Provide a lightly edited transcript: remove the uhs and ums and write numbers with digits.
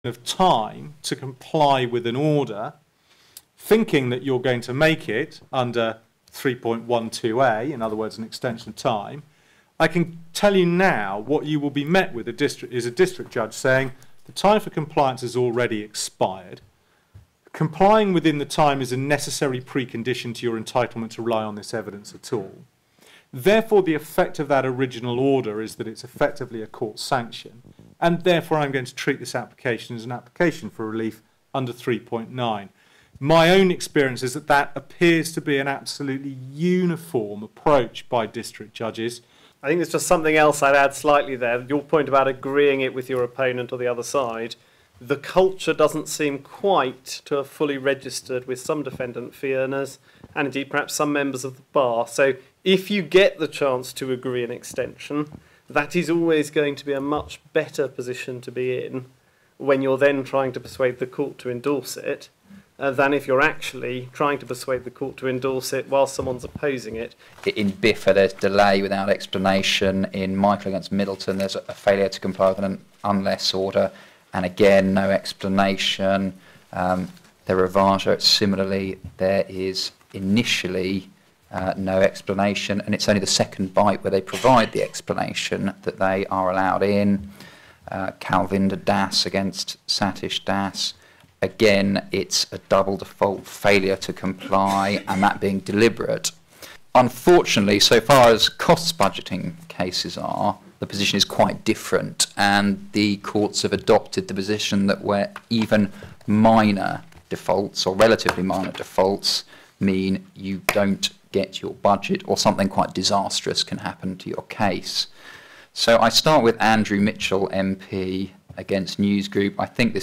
of time to comply with an order, thinking that you're going to make it under 3.12a, in other words, an extension of time, I can tell you now what you will be met with is a district judge saying the time for compliance has already expired. Complying within the time is a necessary precondition to your entitlement to rely on this evidence at all. Therefore, the effect of that original order is that it's effectively a court sanction, and therefore I'm going to treat this application as an application for relief under 3.9. My own experience is that that appears to be an absolutely uniform approach by district judges. I think there's just something else I'd add slightly there. Your point about agreeing it with your opponent or the other side. The culture doesn't seem quite to have fully registered with some defendant fee earners and indeed perhaps some members of the bar. So if you get the chance to agree an extension, that is always going to be a much better position to be in when you're then trying to persuade the court to endorse it than if you're actually trying to persuade the court to endorse it while someone's opposing it. In Biffa, there's delay without explanation. In Michael against Middleton, there's a failure to comply with an unless order, and again, no explanation. The Ravaja, similarly, there is initially no explanation, and it's only the second bite where they provide the explanation that they are allowed in. Kalvinder Das against Satish Das. Again, it's a double default failure to comply, and that being deliberate. Unfortunately, so far as costs budgeting cases are, the position is quite different, and the courts have adopted the position that where even minor defaults or relatively minor defaults mean you don't get your budget, or something quite disastrous can happen to your case. So I start with Andrew Mitchell MP against News Group. I think this